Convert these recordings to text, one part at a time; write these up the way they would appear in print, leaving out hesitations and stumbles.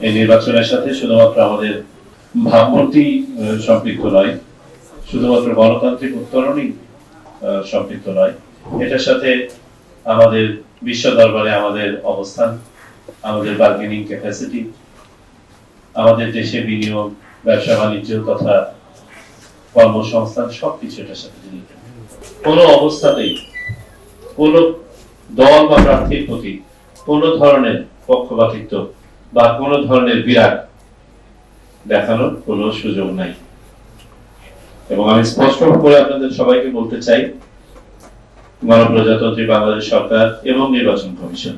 এই নির্বাচনের সাথে শুধুমাত্র আমাদের ভাবমূর্তি সম্পৃক্ত নয়, শুধুমাত্র গণতান্ত্রিক উত্তরণই সম্পৃক্ত নয়, এটার সাথে আমাদের বিশ্ব দরবারে আমাদের অবস্থান, আমাদের বার্গেনিং ক্যাপাসিটি, আমাদের দেশে বিনিয়োগ, ব্যবসা বাণিজ্য তথা কর্মসংস্থান সবকিছু এটার সাথে জড়িত। কোনো অবস্থাতেই কোন দল বা প্রার্থীর প্রতি কোন ধরনের পক্ষপাতিত্ব বা কোন ধরনের বিরাগ দেখানোর কোন সুযোগ নাই। এবং আমি স্পষ্ট করে আপনাদের সবাইকে বলতে চাই, গণপ্রজাতন্ত্রী বাংলাদেশ সরকার এবং নির্বাচন কমিশন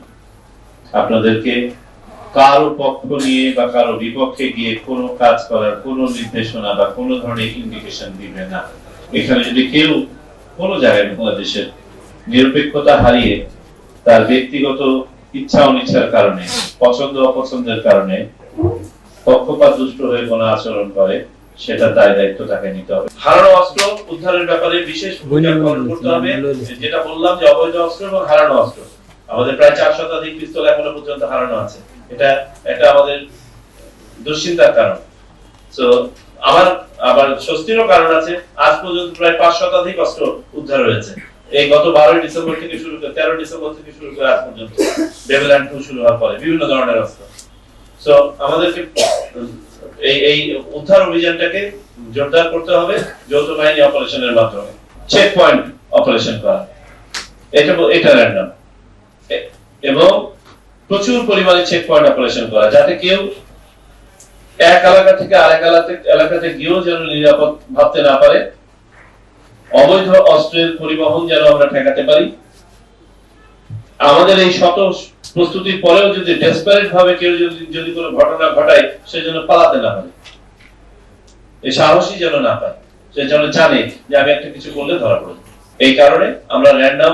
আপনাদেরকে কারো পক্ষ নিয়ে বা কারো বিপক্ষে গিয়ে কোনো কাজ করার কোনো নির্দেশনা বা কোনো ধরনের ইন্ডিকেশন দিবে না। এখানে যদি কেউ কোনো জায়গায় বাংলাদেশের নিরপেক্ষতা হারিয়ে তার ব্যক্তিগত ইচ্ছা অনিচ্ছার কারণে, পছন্দ অপছন্দের কারণে পক্ষপাত দুষ্ট হয়ে কোনো আচরণ করে, সেটা দায় দায়িত্ব তাকে নিতে হবে। হারানো অস্ত্র উদ্ধারের ব্যাপারে বিশেষ ভূমিকা পালন করতে হবে। যেটা বললাম যে অবৈধ অস্ত্র এবং হারানো অস্ত্র, আমাদের প্রায় 4 শতাধিক পিস্তল এখনো পর্যন্ত হারানো আছে। এটা একটা আমাদের দুশ্চিন্তার কারণ। তো আবার স্বস্তিরও কারণ আছে, আজ পর্যন্ত প্রায় 5 শতাধিক অস্ত্র উদ্ধার হয়েছে। এই গত 12 ডিসেম্বর থেকে শুরু করে 13 ডিসেম্বর থেকে শুরু করে আজ পর্যন্ত বেবেল্যান্ড 2 শুরু হওয়ার পরে বিভিন্ন ধরনের অস্ত্র। সো আমাদেরকে এই উদ্ধার অভিযানটাকে জোরদার করতে হবে যৌথ বাহিনী অপারেশনের মাধ্যমে। চেক পয়েন্ট অপারেশন করা, এটা র্যান্ডম, এবং প্রচুর পরিমাণে চেক পয়েন্ট অপারেশন করা, যাতে কেউ এক এলাকা থেকে আরেক এলাকাতে গিয়েও যেন নিরাপদ ভাবতে না পারে। অবৈধ অস্ত্রের পরিবহন যেন আমরা ঠেকাতে পারি। আমাদের এই শত প্রস্তুতির পরেও যদি ডেসপারেট ভাবে কেউ যদি কোনো ঘটনা ঘটায়, সে যেন পালাতে না পারে, এই সাহসই যেন না পায়, সে যেন জানে যে আমি একটা কিছু করলে ধরা পড়বে। এই কারণে আমরা র্যান্ডম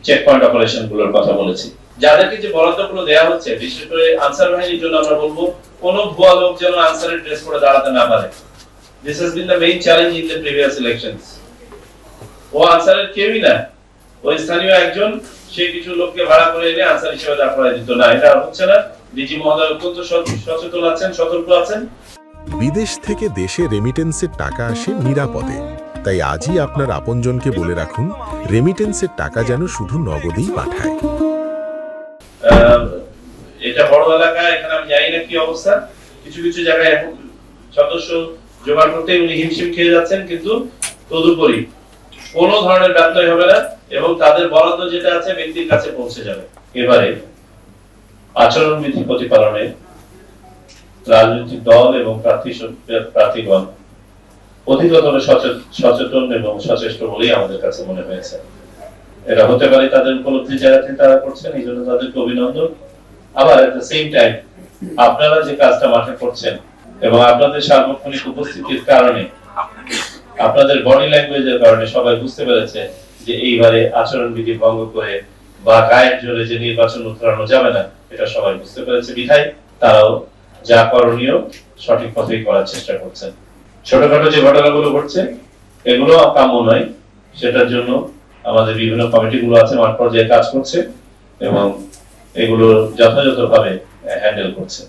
চেক পয়েন্ট অপারেশন গুলোর কথা বলেছি। যাদেরকে যে বরাদ্দগুলো দেওয়া হচ্ছে, বিশেষ করে আনসার বাহিনীর জন্য আমরা বলবো, কোন ভুয়া লোক যেন আনসারের ড্রেস পরে দাঁড়াতে না পারে। This has been the main challenge in the previous elections. ও আনসারের কেউই না, ওই স্থানীয় একজন, সে কিছু লোককে ভাড়া করে এনে আনসার হিসেবে দাঁড় করায় দিত না। এটা হচ্ছে না। ডিজি মহোদয় অত্যন্ত সচেতন আছেন, সতর্ক আছেন। বিদেশ থেকে দেশে রেমিটেন্সের টাকা আসে নিরাপদে, তাই আজই আপনার আপনজনকে বলে রাখুন, রেমিটেন্সের টাকা যেন শুধু নগদেই পাঠায়। এটা বড় এলাকা, এখানে আমি জানি না কি অবস্থা। কিছু কিছু জায়গায় এখন সদস্য জোগাড় করতে উনি হিমশিম খেয়ে যাচ্ছেন, কিন্তু তদুপরি কোন ধরনের ব্যত্যয় হবে না এবং তাদের বরাদ্দ যেটা আছে ব্যক্তির কাছে পৌঁছে যাবে। এবারে আচরণবিধি প্রতিপালনে রাজনৈতিক দল এবং প্রার্থীগণ অধিকতর সচেতন এবং সচেষ্ট বলেই আমাদের কাছে মনে হয়েছে। এটা হতে পারে তাদের উপলব্ধি জায়গা থেকে তারা করছেন, এই জন্য তাদেরকে অভিনন্দন। আবার এট দ্য সেম টাইম আপনারা যে কাজটা মাঠে করছেন এবং আপনাদের সার্বক্ষণিক উপস্থিতির কারণে, আপনাদের বডি ল্যাঙ্গুয়েজের কারণে সবাই বুঝতে পেরেছে যে এইবারে আচরণবিধি ভঙ্গ করে বা গায়ের জোরে যে নির্বাচন উত্তরানো যাবে না, এটা সবাই বুঝতে পেরেছে। বিধায় তারাও যা করণীয় সঠিক পথেই করার চেষ্টা করছেন। ছোটখাটো যে ঘটনাগুলো ঘটছে এগুলো কাম্য নয়, সেটার জন্য আমাদের বিভিন্ন কমিটিগুলো আছে, মাঠ পর্যায়ে কাজ করছে এবং এগুলো যথাযথভাবে হ্যান্ডেল করছে।